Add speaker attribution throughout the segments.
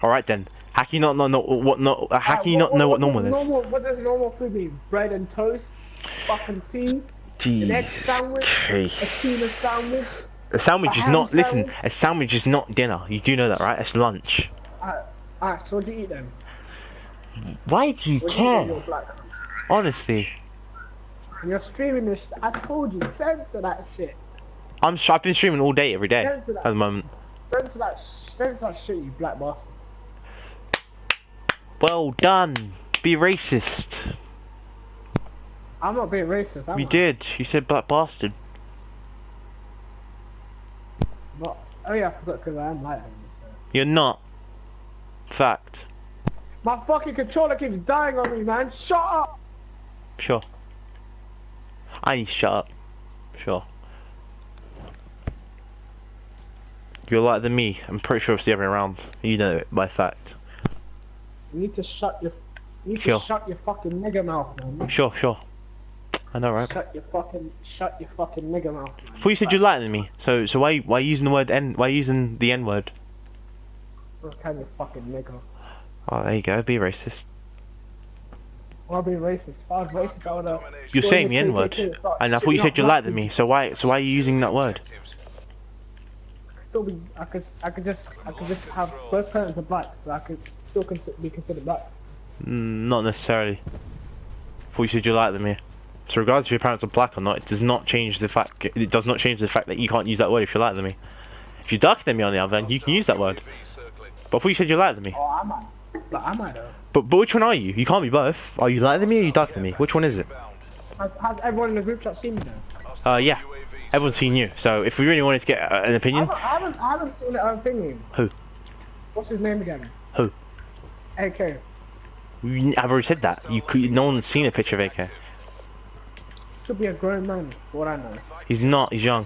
Speaker 1: Alright then. How can you not know what no? How can you not know what normal is?
Speaker 2: What does normal food mean? Bread and toast, fucking tea, an egg
Speaker 1: Jesus
Speaker 2: sandwich, a tuna
Speaker 1: Christ.
Speaker 2: sandwich,
Speaker 1: A
Speaker 2: a
Speaker 1: sandwich is
Speaker 2: ham
Speaker 1: not. Listen,
Speaker 2: sandwich.
Speaker 1: a sandwich is not dinner. You do know that, right? It's lunch.
Speaker 2: Alright, so what do you eat then?
Speaker 1: Why do you
Speaker 2: What do you eat when you're
Speaker 1: care?
Speaker 2: black?
Speaker 1: Honestly,
Speaker 2: And you're streaming this. I told you, censor that shit.
Speaker 1: I've been streaming all day, every day at
Speaker 2: Censor that.
Speaker 1: the moment.
Speaker 2: Censor that shit, you black bastard.
Speaker 1: Well done. Be racist.
Speaker 2: I'm not being racist.
Speaker 1: You did. You said black bastard.
Speaker 2: But, oh yeah, I forgot because I am light. So.
Speaker 1: You're not. Fact.
Speaker 2: My fucking controller keeps dying on me, man. Shut up.
Speaker 1: Sure. I need to shut up. Sure. You're lighter than me. I'm pretty sure it's the other way around. You know it by fact.
Speaker 2: You need to shut your. You need
Speaker 1: Sure.
Speaker 2: to shut your fucking nigger mouth, man.
Speaker 1: Sure. I know, right?
Speaker 2: Shut your fucking nigger mouth. Man.
Speaker 1: I thought you said you're lighter than me. So why using the word N? Why using the N word?
Speaker 2: What kind of fucking nigger?
Speaker 1: Oh, there you go. Be racist.
Speaker 2: I'll be racist. If I was racist, I would've.
Speaker 1: You're saying the N word, and I thought you said you're lighter than me. So why are you using that word?
Speaker 2: Still be. I could just have both parents are black, so I could still be considered black.
Speaker 1: Not necessarily. I thought you said you're lighter than me. So regardless if your parents are black or not, it does not change the fact. It does not change the fact that you can't use that word if you're lighter than me. If you're darker than me, on the other hand, you can use that word. But I thought you said you're lighter than me.
Speaker 2: Oh, I might. But I might though.
Speaker 1: But which one are you? You can't be both. Are you lighter than me or are you darker than me? Which one is it?
Speaker 2: Has everyone in the group chat seen me though?
Speaker 1: Yeah. Everyone's seen you. So if we really wanted to get an opinion,
Speaker 2: I haven't seen an opinion.
Speaker 1: Who?
Speaker 2: What's his name again?
Speaker 1: Who?
Speaker 2: AK.
Speaker 1: I've already said that. No one's seen a picture of AK.
Speaker 2: Should be a grown man, for what I know.
Speaker 1: He's not. He's young.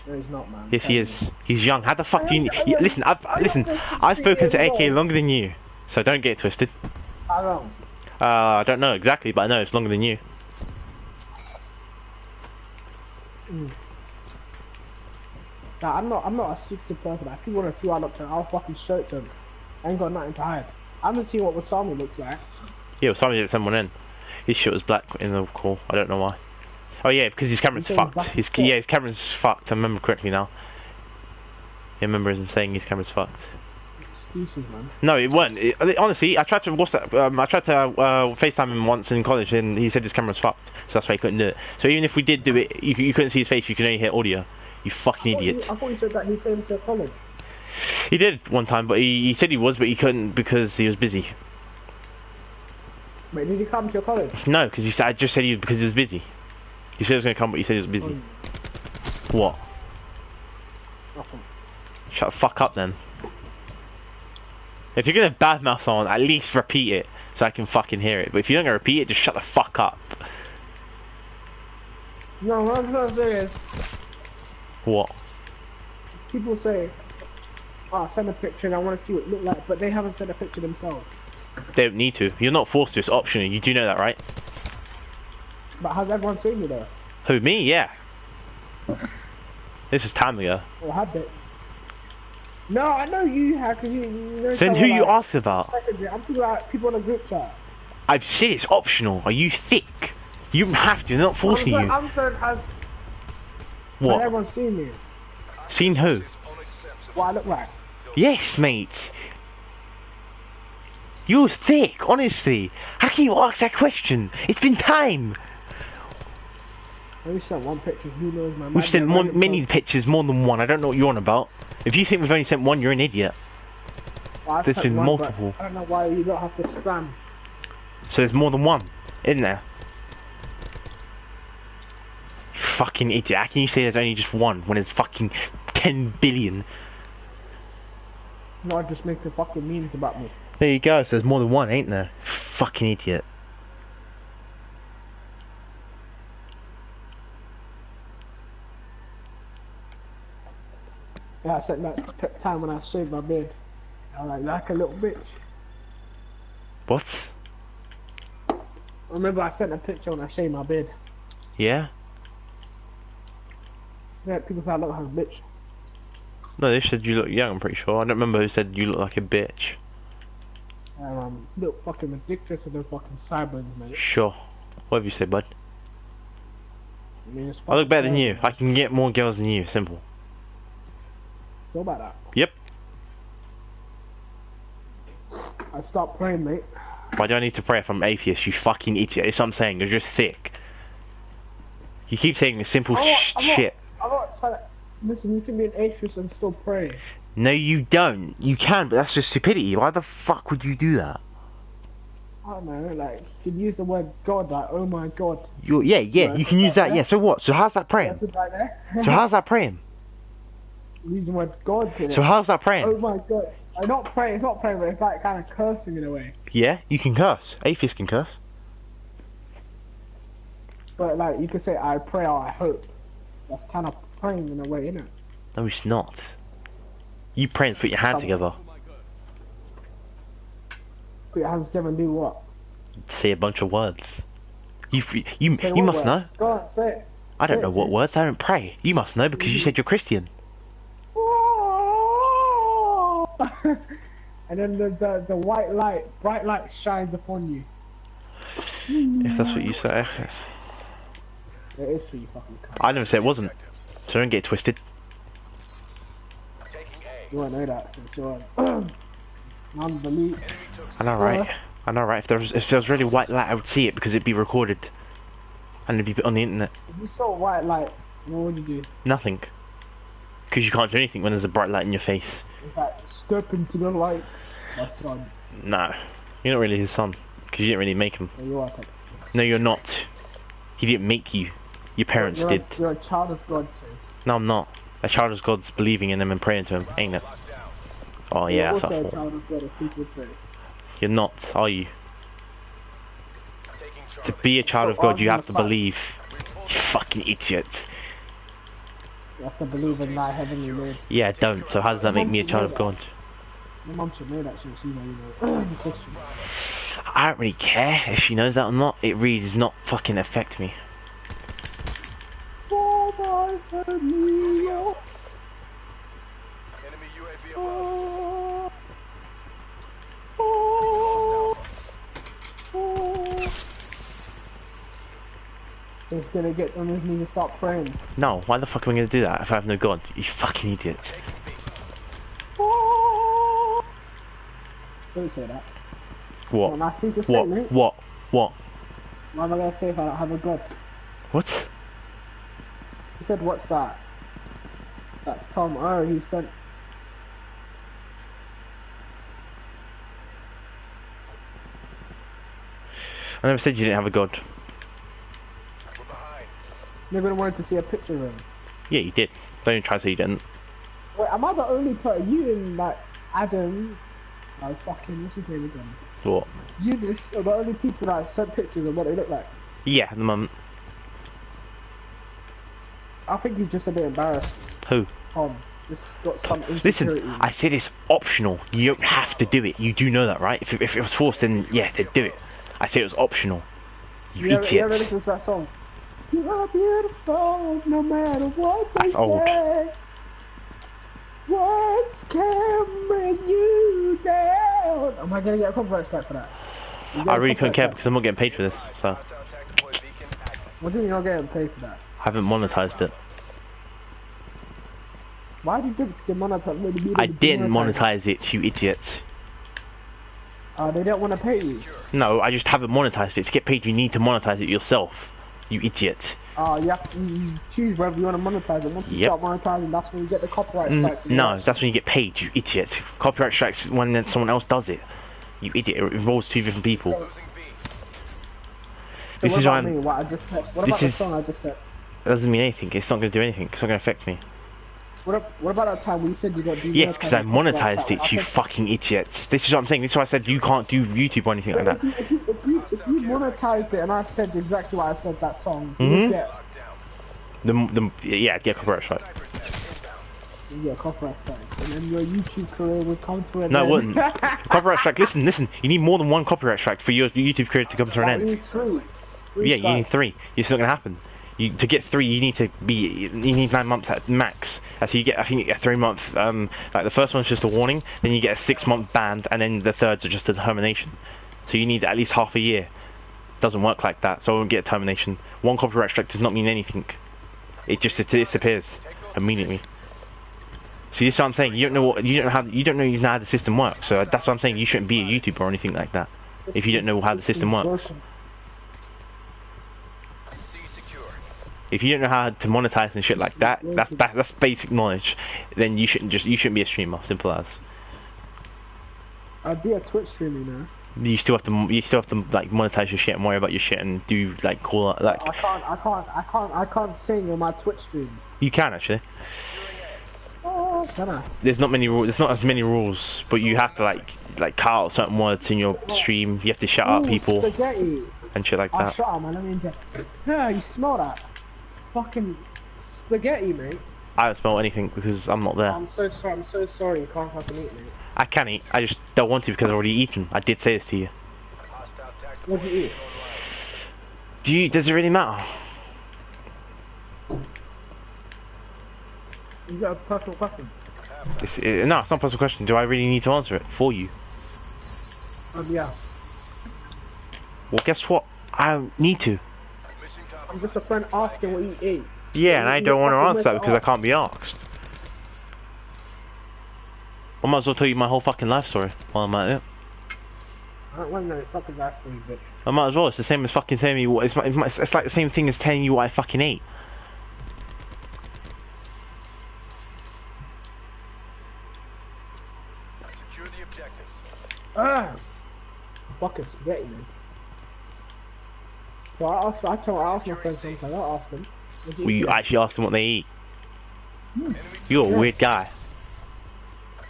Speaker 2: No, he's not, man.
Speaker 1: Yes, he is. He's young. How the fuck do you? Listen, I've spoken to AK longer than you, so don't get it twisted.
Speaker 2: How long?
Speaker 1: I don't know exactly, but I know it's longer than you.
Speaker 2: Nah, I'm not a secretive person. If people want to see what I look like, I'll fucking show it to them. I ain't got nothing to hide. I haven't seen what Wasami looks like.
Speaker 1: Yeah, well, somebody did send one in. His shit was black in the call. I don't know why. Oh yeah, because his camera's fucked. His camera's fucked. I remember correctly now. I remember him saying his camera's fucked.
Speaker 2: Excuses, man.
Speaker 1: No, it weren't. Honestly, I tried to FaceTime him once in college, and he said his camera's fucked, so that's why he couldn't do it. So even if we did do it, you couldn't see his face. You could only hear audio. You fucking idiot.
Speaker 2: I thought you said that he came to college.
Speaker 1: He did one time, but he said he was, but he couldn't because he was busy.
Speaker 2: Wait, did he come to your college?
Speaker 1: No, because he said I just said he because he was busy. He said he was going to come, but he said he was busy. What?
Speaker 2: Nothing.
Speaker 1: Shut the fuck up then. If you're going to badmouth someone, at least repeat it so I can fucking hear it. But if you're not going to repeat it, just shut the fuck up.
Speaker 2: No, what I'm trying to say is,
Speaker 1: What?
Speaker 2: people say, oh, send a picture and I want to see what it looked like, but they haven't sent a picture themselves.
Speaker 1: They don't need to. You're not forced to. It's optional. You do know that, right?
Speaker 2: But has everyone seen me though?
Speaker 1: Who, me? Yeah. This is time ago.
Speaker 2: Or have they? No, I know you have, because you know.
Speaker 1: So then who you asking about?
Speaker 2: Secondary. I'm talking about people in a group chat.
Speaker 1: I've said it's optional. Are you thick? You don't have to. They're not forcing you.
Speaker 2: I'm saying, has
Speaker 1: What?
Speaker 2: everyone seen me?
Speaker 1: Seen who?
Speaker 2: What I look like?
Speaker 1: Yes, mate. You're thick, honestly. How can you ask that question? It's been time.
Speaker 2: I only sent one picture. Who knows, man?
Speaker 1: We've sent many pictures, more than one. I don't know what you're on about. If you think we've only sent one, you're an idiot.
Speaker 2: Well,
Speaker 1: There's been
Speaker 2: one,
Speaker 1: multiple.
Speaker 2: I don't know why you don't have to spam.
Speaker 1: So there's more than one, isn't there? You fucking idiot. How can you say there's only just one when there's fucking 10 billion?
Speaker 2: Not just making fucking memes about me.
Speaker 1: There you go. So there's more than one, ain't there? Fucking idiot.
Speaker 2: Yeah, I sent that time when I shaved my beard. I was like a little bitch.
Speaker 1: What?
Speaker 2: Remember I sent a picture when I shaved my beard.
Speaker 1: Yeah?
Speaker 2: Yeah, people say I look like a bitch.
Speaker 1: No, they said you look young, I'm pretty sure. I don't remember who said you look like a bitch.
Speaker 2: Look fucking ridiculous with them fucking sideburns, mate.
Speaker 1: Sure. Whatever you say, bud.
Speaker 2: I mean, it's
Speaker 1: I look better than
Speaker 2: fucking
Speaker 1: you. I can get more girls than you. Simple.
Speaker 2: Feel about that.
Speaker 1: Yep.
Speaker 2: I stopped praying, mate.
Speaker 1: Why do I need to pray if I'm atheist? You fucking idiot. That's what I'm saying. You're just thick. You keep saying the simple shit.
Speaker 2: I'm not trying to... Listen, you can be an atheist and still pray.
Speaker 1: No, you don't. You can, but that's just stupidity. Why the fuck would you do that?
Speaker 2: I don't know, like, you can use the word God, like, oh my God.
Speaker 1: Yeah, you can use that, yeah. So what? So how's that praying?
Speaker 2: That's it right there.
Speaker 1: So how's that praying?
Speaker 2: Use the word God to it.
Speaker 1: So how's that praying?
Speaker 2: Oh my God. I'm not praying, it's not praying, but it's like kind of cursing in a way.
Speaker 1: Yeah, you can curse. Atheists can curse.
Speaker 2: But like, you could say, I pray or I hope. That's kind of praying in a way, isn't it?
Speaker 1: No, it's not. You pray and put your hands together.
Speaker 2: Put your hands together and do what?
Speaker 1: Say a bunch of words. You
Speaker 2: Say
Speaker 1: must
Speaker 2: what
Speaker 1: know.
Speaker 2: words? Go on, say it.
Speaker 1: I don't
Speaker 2: Say
Speaker 1: know
Speaker 2: it,
Speaker 1: what
Speaker 2: please.
Speaker 1: words. I don't pray. You must know because you said you're Christian.
Speaker 2: And then the white light, bright light shines upon you.
Speaker 1: If that's what you say.
Speaker 2: It is for you fucking cunt.
Speaker 1: I never said it wasn't. So don't get it twisted.
Speaker 2: You won't know that since you're non-belief.
Speaker 1: I know, right? I know, right? If there was really white light, I would see it because it'd be recorded, and it'd be put on the internet.
Speaker 2: If you saw white light, what would you do?
Speaker 1: Nothing. Because you can't do anything when there's a bright light in your face.
Speaker 2: In fact, step into the light, my son.
Speaker 1: No, you're not really his son because you didn't really make him.
Speaker 2: There you are, Tom.
Speaker 1: No, you're not. He didn't make you. Your parents
Speaker 2: You're
Speaker 1: did.
Speaker 2: You're a child of God, Chase.
Speaker 1: No, I'm not. A child of God's believing in him and praying to him, ain't it? Oh
Speaker 2: You're
Speaker 1: yeah, that's
Speaker 2: also
Speaker 1: what I
Speaker 2: a
Speaker 1: thought.
Speaker 2: child of God, if people say.
Speaker 1: You're not, are you? To be a child of God, you have to believe. You fucking idiot.
Speaker 2: You have to believe in thy heavenly Lord.
Speaker 1: Yeah, I don't. So how does that make me a child of God?
Speaker 2: My mum should know that shit. She's a Christian.
Speaker 1: I don't really care if she knows that or not. It really does not fucking affect me.
Speaker 2: He's gonna get on his knees and start praying.
Speaker 1: No, why the fuck am I gonna do that if I have no God? You fucking idiot.
Speaker 2: Don't say that.
Speaker 1: What?
Speaker 2: Not a nice thing to say, mate.
Speaker 1: What?
Speaker 2: What am I gonna say if I don't have a God?
Speaker 1: What?
Speaker 2: He said, what's that? That's Tom. Oh, he sent...
Speaker 1: I never said you didn't have a God.
Speaker 2: Maybe I wanted to see a picture of him.
Speaker 1: Yeah, you did. Don't even try to say you didn't.
Speaker 2: Wait, am I the only person? You and, like, Adam... Oh, fucking, what's his name again?
Speaker 1: What?
Speaker 2: Eunice are the only people that sent pictures of what they look like.
Speaker 1: Yeah, at the moment.
Speaker 2: I think he's just a bit embarrassed.
Speaker 1: Who?
Speaker 2: Tom. Just got some
Speaker 1: Listen,
Speaker 2: insecurity.
Speaker 1: I said it's optional. You don't have to do it. You do know that, right? If it was forced, then yeah, they'd do it. I said it was optional. You
Speaker 2: You ever
Speaker 1: idiot.
Speaker 2: listen to that song? You are beautiful, no matter what they
Speaker 1: That's old.
Speaker 2: say. Words can bring you down. Am I gonna get a copyright strike for that?
Speaker 1: I really couldn't care because I'm not getting paid for this, so
Speaker 2: What do you not getting paid for that?
Speaker 1: I haven't monetized it.
Speaker 2: Why did you demonetize?
Speaker 1: I didn't monetize it, you idiot.
Speaker 2: They don't want to pay you.
Speaker 1: No, I just haven't monetized it. To get paid, you need to monetize it yourself, you idiot.
Speaker 2: You have to you choose whether you want to monetize it. Once you start monetizing, that's when you get the copyright strikes.
Speaker 1: No, that's when you get paid, you idiot. Copyright strikes when then someone else does it. You idiot, it involves two different people.
Speaker 2: So
Speaker 1: This
Speaker 2: what
Speaker 1: is
Speaker 2: about
Speaker 1: why
Speaker 2: me? What I just said? What
Speaker 1: this
Speaker 2: about the
Speaker 1: is-
Speaker 2: song I just said?
Speaker 1: It doesn't mean anything, it's not going to do anything, it's not going to affect me.
Speaker 2: What about that time when you said you got demonetized?
Speaker 1: Yes, because I monetized it, you fucking idiots. This is what I'm saying, this is why I said you can't do YouTube or anything like that.
Speaker 2: If you monetized it and I said exactly what I said that song, you would get
Speaker 1: Yeah, get copyright strike.
Speaker 2: copyright strike, and then your YouTube career would come to an end.
Speaker 1: No, it wouldn't. Copyright strike, listen, you need more than one copyright strike for your YouTube career to come to an
Speaker 2: You
Speaker 1: end.
Speaker 2: need three.
Speaker 1: Yeah, you need three. It's not going to happen. To get 3, you need 9 months at max. So you get, I think you get a 3-month. Like the first one's just a warning, then you get a 6-month ban, and then the thirds are just a termination. So you need at least half a year. Doesn't work like that. So I won't get a termination. 1 copyright strike does not mean anything. It just disappears immediately. See, this is what I'm saying. You don't know even how the system works. So that's what I'm saying. You shouldn't be a YouTuber or anything like that if you don't know how the system works. If you don't know how to monetize and shit like that, that's basic knowledge. Then you shouldn't be a streamer. Simple as.
Speaker 2: I'd be a Twitch streamer, you know.
Speaker 1: You still have to like monetize your shit and worry about your shit and do like call out like.
Speaker 2: I can't sing on my Twitch streams.
Speaker 1: You can actually.
Speaker 2: Oh, can I?
Speaker 1: There's not many rules. There's not as many rules, but you have to like cut out certain words in your stream. You have to shout out people
Speaker 2: spaghetti.
Speaker 1: And shit like that.
Speaker 2: Shut up, man. Let me inject. Yeah, you smell that? Fucking spaghetti, mate.
Speaker 1: I don't smell anything because I'm not there.
Speaker 2: I'm so sorry. You can't fucking eat, mate.
Speaker 1: I can eat. I just don't want to because I've already eaten. I did say this to you.
Speaker 2: What do you eat?
Speaker 1: Does it really matter?
Speaker 2: You got a personal question?
Speaker 1: No, it's not a personal question. Do I really need to answer it for you?
Speaker 2: Yeah.
Speaker 1: Well, guess what? I don't need to.
Speaker 2: I'm just a friend asking what you eat.
Speaker 1: Yeah, and I don't want to answer that because I can't be asked. I might as well tell you my whole fucking life story while I'm at it.
Speaker 2: I don't want to know your fucking life story, bitch.
Speaker 1: I might as well. It's the same as fucking telling me what. It's like the same thing as telling you what I fucking ate.
Speaker 3: Secure the objectives.
Speaker 2: Fucking spaghetti, man. So I asked my friends sometimes. I ask them.
Speaker 1: Will you actually ask them what they eat? You're a weird guy.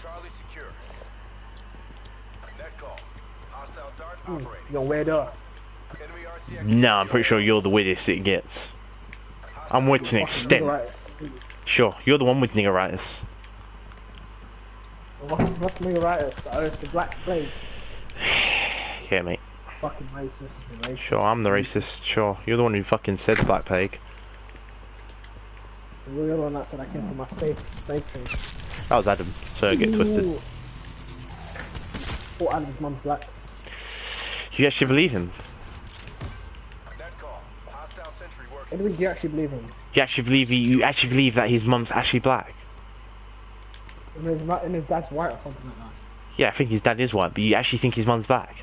Speaker 3: Charlie secure. Net call. Hostile dart operating.
Speaker 2: You're weirdo.
Speaker 3: Enemy RCX.
Speaker 1: No, I'm pretty sure you're the weirdest it gets. I'm weird to an extent. Sure, you're the one with niggeritis.
Speaker 2: What's niggeritis? Oh, it's the black plague.
Speaker 1: Yeah, mate.
Speaker 2: Fucking racist.
Speaker 1: Sure, I'm the racist. Sure, you're the one who fucking said black plague.
Speaker 2: You're the one that said I came from my safe trade.
Speaker 1: That was Adam, so I get twisted.
Speaker 2: Thought Adam's mum's black.
Speaker 1: You actually believe him?
Speaker 3: Net call. Hostile sentry
Speaker 2: What
Speaker 3: working.
Speaker 2: do you actually believe in?
Speaker 1: You actually believe that his mum's actually black?
Speaker 2: And his dad's white or something like that.
Speaker 1: Yeah, I think his dad is white, but you actually think his mum's black?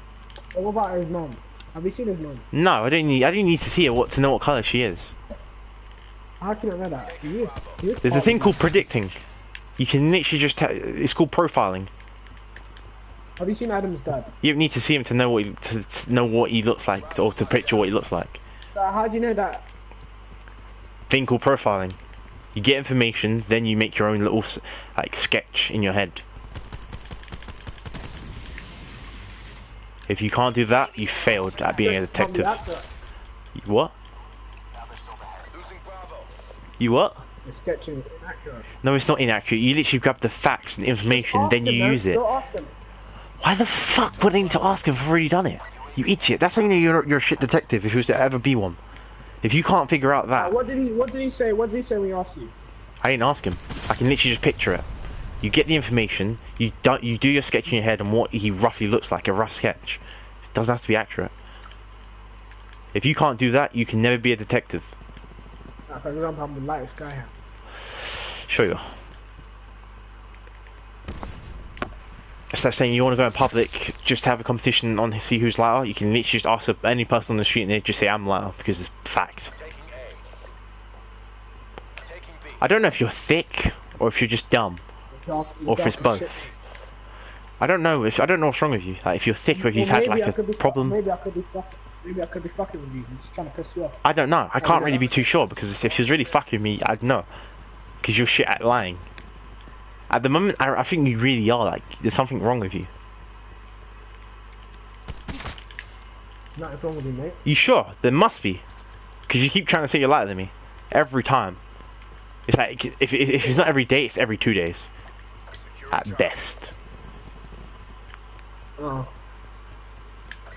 Speaker 2: But what about his mum? Have you seen his mum?
Speaker 1: No, I don't need to see her to know what colour she is.
Speaker 2: How can I know that? He is
Speaker 1: There's a thing called predicting. You can literally just it's called profiling.
Speaker 2: Have you seen Adam's dad?
Speaker 1: You don't need to see him to know what he looks like or to picture what he looks like.
Speaker 2: How do you know that?
Speaker 1: Thing called profiling. You get information, then you make your own little like sketch in your head. If you can't do that, you failed at being a detective. What?
Speaker 3: Losing Bravo.
Speaker 1: You what?
Speaker 2: The sketching is inaccurate.
Speaker 1: No, it's not inaccurate. You literally grab the facts and information, then you use it.
Speaker 2: Don't ask him.
Speaker 1: Why the fuck would I need to ask him if I've already done it? You idiot. That's how you know you're a shit detective if you was to ever be one. If you can't figure out that...
Speaker 2: What did he say? What did he say when he asked you?
Speaker 1: I didn't ask him. I can literally just picture it. You get the information, you do your sketch in your head on what he roughly looks like, a rough sketch. It doesn't have to be accurate. If you can't do that, you can never be a detective.
Speaker 2: For example, I'm the lightest guy here.
Speaker 1: Sure you are. It's like saying you want to go in public, just have a competition on see who's lighter. You can literally just ask any person on the street and they just say I'm lighter because it's fact.
Speaker 3: Taking A. Taking B.
Speaker 1: I don't know if you're thick or if you're just dumb or if it's both. I don't know what's wrong with you. Like if you're thick or if you've had like a problem.
Speaker 2: Maybe I could be fucking with you. I'm just trying to piss you off.
Speaker 1: I don't know. I can't really be too sure because if she was really fucking with me, I'd know. Because you're shit at lying. At the moment, I think you really are. Like there's something wrong with you.
Speaker 2: Nothing wrong with you, mate.
Speaker 1: You sure? There must be. Because you keep trying to say you're lighter than me every time. It's like if it's not every day, it's every 2 days at best.
Speaker 2: Oh.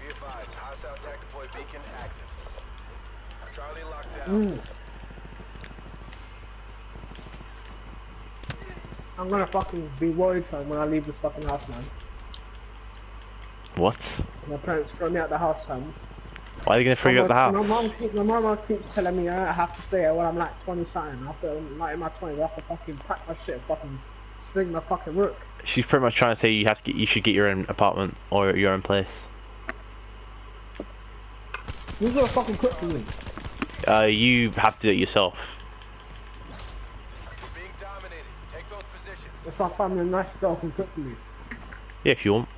Speaker 3: Be advised, hostile attack deploy beacon active. Charlie locked down.
Speaker 2: I'm gonna fucking be worried fam when I leave this fucking house, man.
Speaker 1: What?
Speaker 2: My parents throw me out the house, fam.
Speaker 1: Why are they gonna throw you out the house?
Speaker 2: My mom keeps telling me I have to stay here when I'm like 20 something. After like in my 20s, I have to fucking pack my shit, and fucking sling my fucking work.
Speaker 1: She's pretty much trying to say you should get your own apartment or your own place.
Speaker 2: Who's gonna fucking cook for me?
Speaker 1: You have to do it yourself.
Speaker 3: We're being dominated. Take those positions.
Speaker 2: If I find a nice girl who can cook for me.
Speaker 1: Yeah, if you want.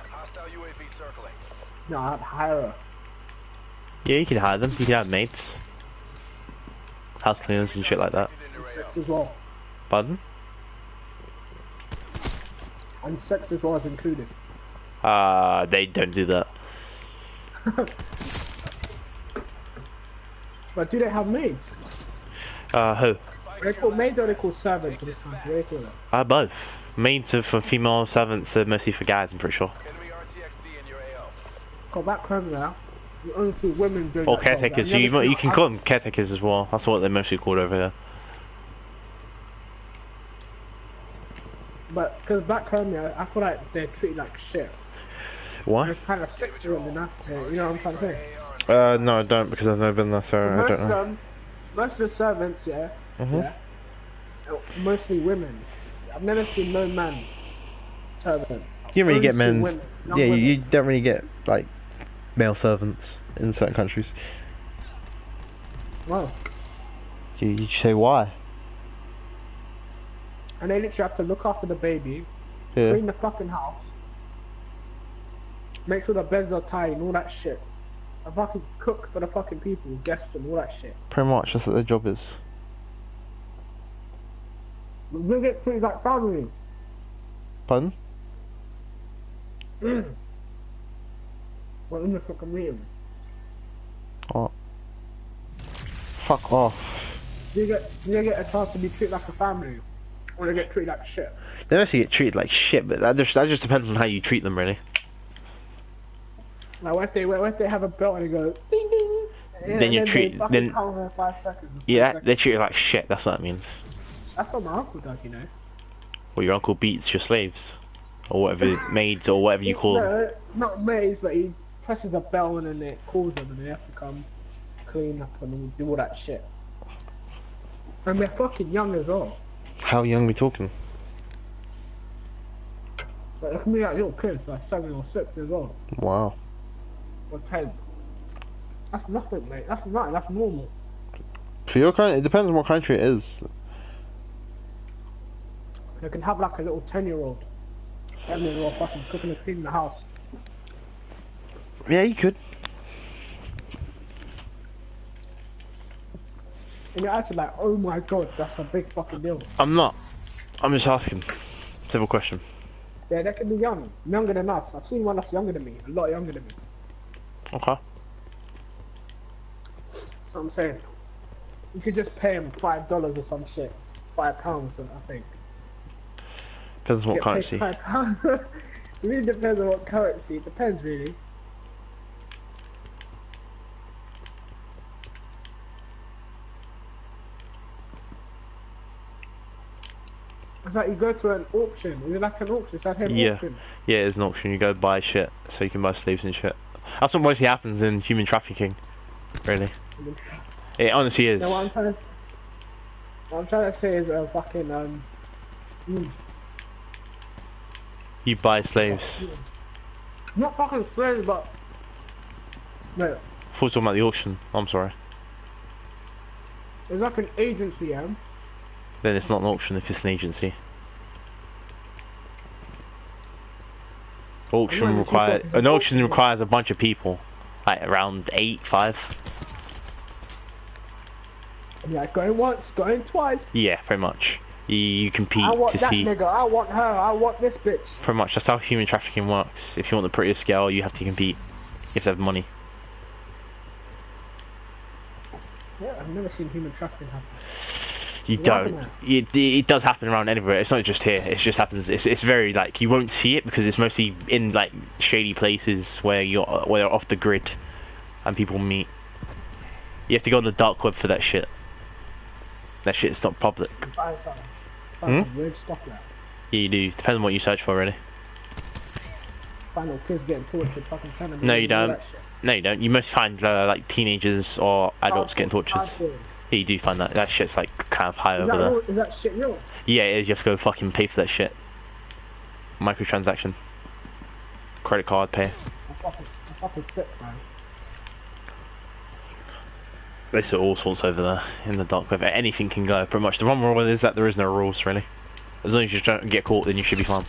Speaker 3: Hostile UAV circling.
Speaker 2: No, I'd hire her.
Speaker 1: Yeah, you can hire them. You can have mates, house cleaners and shit like that.
Speaker 2: And sex as well.
Speaker 1: Pardon?
Speaker 2: And sex as well is included.
Speaker 1: They don't do that.
Speaker 2: But do they have maids?
Speaker 1: Who?
Speaker 2: Are they called maids or are they called servants in this country? What do they call it?
Speaker 1: Both. Maids are for female, servants are mostly for guys, I'm pretty sure.
Speaker 3: Enemy RCXD in your AO.
Speaker 2: Go back home now. You only see women doing
Speaker 1: Or
Speaker 2: that job.
Speaker 1: caretakers,
Speaker 2: I've never
Speaker 1: you
Speaker 2: seen-
Speaker 1: can call them caretakers as well. That's what they're mostly called over here.
Speaker 2: But because back home, yeah, I feel like they're treated like shit.
Speaker 1: What?
Speaker 2: It's kind of sexual, you know? You know what I'm trying to say?
Speaker 1: No, I don't, because I've never been there, so I
Speaker 2: Most
Speaker 1: don't
Speaker 2: of
Speaker 1: know.
Speaker 2: them, most of the servants, yeah,
Speaker 1: Mhm.
Speaker 2: mostly women. I've never seen no man servant.
Speaker 1: You don't really
Speaker 2: Only
Speaker 1: get
Speaker 2: seen
Speaker 1: men's.
Speaker 2: women, young
Speaker 1: Yeah,
Speaker 2: women.
Speaker 1: you don't really get, like, male servants in certain countries.
Speaker 2: Wow.
Speaker 1: You say why?
Speaker 2: And they literally have to look after the baby,
Speaker 1: Yeah.
Speaker 2: clean the fucking house, make sure the beds are tidy and all that shit. I fucking cook for the fucking people, guests and all that shit.
Speaker 1: Pretty much, that's what their job is.
Speaker 2: We get treated like family.
Speaker 1: Pardon?
Speaker 2: Well, in the fucking meeting.
Speaker 1: Oh. Fuck off.
Speaker 2: Do you get a chance to be treated like a family? Or they get treated like shit?
Speaker 1: They mostly get treated like shit, but that just depends on how you treat them, really.
Speaker 2: Like what if they have a belt and they go ding ding? And
Speaker 1: Then you
Speaker 2: they
Speaker 1: treat-
Speaker 2: fucking
Speaker 1: then-
Speaker 2: count in 5 seconds. or 10
Speaker 1: Yeah,
Speaker 2: seconds.
Speaker 1: they treat you like shit, that's what that means.
Speaker 2: That's what my uncle does, you know.
Speaker 1: Or your uncle beats your slaves. Or whatever, maids, or whatever you call them.
Speaker 2: No, not maids, but he presses a bell and then it calls them and they have to come clean up and do all that shit. And they're fucking young as well.
Speaker 1: How young are we talking?
Speaker 2: But they can be like little kids, like 7 or 6 as well.
Speaker 1: Wow.
Speaker 2: Or 10. That's nothing, mate. That's nothing. That's normal.
Speaker 1: For your country, it depends on what country it is.
Speaker 2: They can have like a little 10-year-old. And they're all fucking cooking and cleaning the house.
Speaker 1: Yeah, you could.
Speaker 2: And you're actually like, oh my god, that's a big fucking deal.
Speaker 1: I'm not. I'm just asking. Simple question.
Speaker 2: Yeah, they can be young. Younger than us. I've seen one that's younger than me. A lot younger than me.
Speaker 1: Okay.
Speaker 2: That's what I'm saying. You could just pay him $5 or some shit. £5, I think.
Speaker 1: Depends on what
Speaker 2: Get paid
Speaker 1: currency.
Speaker 2: £5. It really depends on what currency. It depends, really. It's like you go to an auction. Is it like an auction? It's like an
Speaker 1: Yeah.
Speaker 2: auction.
Speaker 1: Yeah, it's an auction. You go buy shit, so you can buy slaves and shit. That's what mostly happens in human trafficking. Really. It honestly is.
Speaker 2: No, what I'm trying to say is
Speaker 1: You buy slaves.
Speaker 2: not fucking slaves, but no,
Speaker 1: I thought you were talking about the auction. I'm sorry.
Speaker 2: it's like an agency, yeah.
Speaker 1: Then it's not an auction if it's an agency. Auction an auction requires a bunch of people, like around 5.
Speaker 2: Like going once, going twice.
Speaker 1: Yeah, pretty much. You compete
Speaker 2: I want
Speaker 1: to
Speaker 2: that
Speaker 1: see.
Speaker 2: nigga. I want her. I want this bitch.
Speaker 1: Pretty much, that's how human trafficking works. If you want the prettiest girl, you have to compete. You have to have money.
Speaker 2: Yeah, I've never seen human trafficking happen.
Speaker 1: You
Speaker 2: What
Speaker 1: don't.
Speaker 2: happened
Speaker 1: It does happen around everywhere. It's not just here. It just happens. It's very like you won't see it because it's mostly in like shady places where they're off the grid, and people meet. You have to go on the dark web for that shit. That shit's not public.
Speaker 2: Buy something. Find some weird stuff like that.
Speaker 1: Yeah, you do. Depends on what you search for, really.
Speaker 2: Find little kids getting tortured, fucking Canada.
Speaker 1: No, you don't. No, you don't. You mostly find like teenagers or adults getting tortured. Yeah, you do find that. That shit's like kind of high over there.
Speaker 2: Is that shit real?
Speaker 1: Yeah, it is. You have to go fucking pay for that shit. Microtransaction. Credit card pay.
Speaker 2: I'm fucking sick, man.
Speaker 1: There's all sorts over there in the dark web. Anything can go, pretty much. The one rule is that there is no rules, really. As long as you don't get caught, then you should be fine.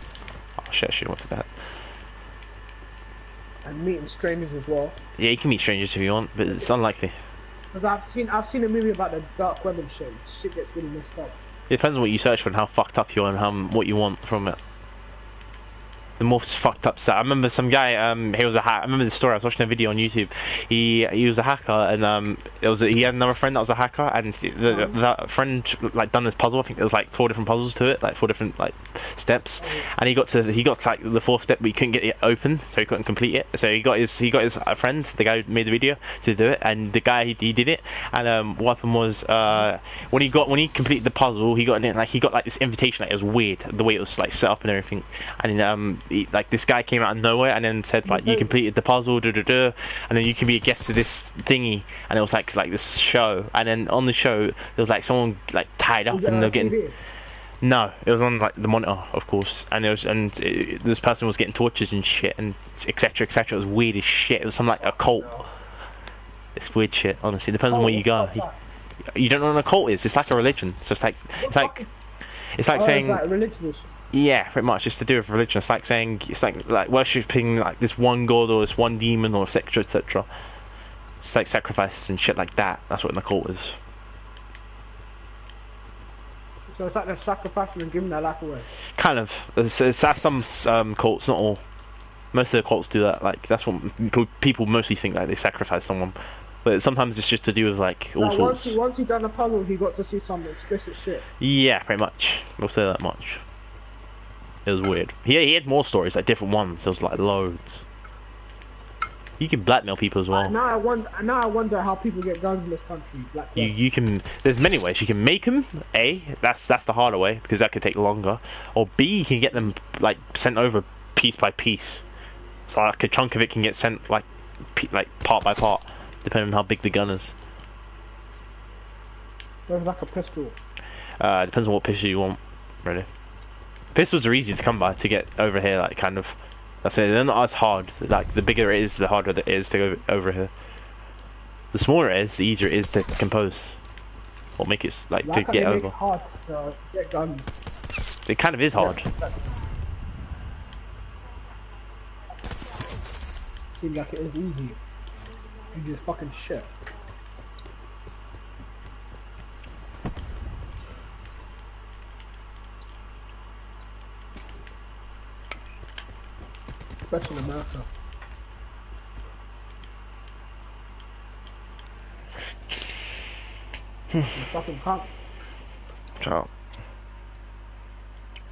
Speaker 1: Oh shit, I should have went for that.
Speaker 2: And meeting strangers as well.
Speaker 1: Yeah, you can meet strangers if you want, but it's unlikely.
Speaker 2: Because I've seen a movie about the dark web and shit. Shit gets really messed up.
Speaker 1: It depends on what you search for and how fucked up you are and what you want from it. The most fucked up stuff. I remember some guy. He was a hacker. I remember the story. I was watching a video on YouTube. He was a hacker, and he had another friend that was a hacker, and that friend like done this puzzle. I think there was like 4 different puzzles to it, like 4 different like steps, and he got to like the 4th step, but he couldn't get it open, so he couldn't complete it. So he got his friend, the guy who made the video, to do it, and the guy he did it. And what happened was when he completed the puzzle, he got this invitation. Like, it was weird the way it was like set up and everything, and like this guy came out of nowhere and then said like, you completed the puzzle, and then you can be a guest to this thingy, and it was like this show, and then on the show there was like someone like tied up and they're getting TV? No, it was on like the monitor, of course, and this person was getting tortured and shit, and etc. etc. It was weird as shit. It was some like a cult. It's weird shit, honestly. It depends on where you go. You don't know what a cult is. It's like a religion. So it's like saying.
Speaker 2: It's like religion.
Speaker 1: Yeah, pretty much. It's to do with religion. It's like saying, like worshipping like this one god or this one demon or etc. etc. It's like sacrifices and shit like that. That's what an occult is.
Speaker 2: So it's like they're sacrificing and giving their life away.
Speaker 1: Kind of. It's some cults, not all. Most of the cults do that. Like that's what people mostly think, like they sacrifice someone. But sometimes it's just to do with like all sorts.
Speaker 2: Once he done a puzzle, he got to see some explicit shit.
Speaker 1: Yeah, pretty much. We'll say that much. It was weird. He had more stories, like different ones. There was like loads. You can blackmail people as well.
Speaker 2: Now I wonder how people get guns in this country.
Speaker 1: You can. There's many ways. You can make them. A, that's the harder way because that could take longer. Or B, you can get them like sent over piece by piece. So like a chunk of it can get sent like part by part, depending on how big the gun is.
Speaker 2: There's like a pistol.
Speaker 1: Depends on what pistol you want, really. Pistols are easy to come by to get over here, like kind of. That's it. They're not as hard. Like the bigger it is, the harder it is to go over here. The smaller it is, the easier it is to compose or make it like to get over.
Speaker 2: It's hard to get guns.
Speaker 1: It kind of is hard.
Speaker 2: Seems like it is easy. Easy as fucking shit. Especially in America. You fucking can't.
Speaker 1: Shut up.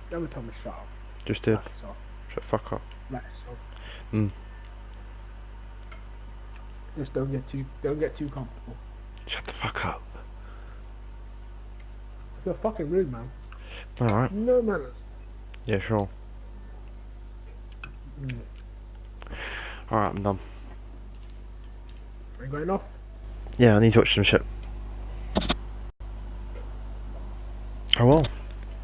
Speaker 2: Don't tell me shut up.
Speaker 1: Just did.
Speaker 2: So.
Speaker 1: Shut the fuck up.
Speaker 2: Like so. Just don't get too comfortable.
Speaker 1: Shut the fuck up.
Speaker 2: You're fucking rude, man.
Speaker 1: Alright.
Speaker 2: No manners.
Speaker 1: Yeah, sure. Alright, I'm done.
Speaker 2: Are you going off?
Speaker 1: Yeah, I need to watch some shit. I will.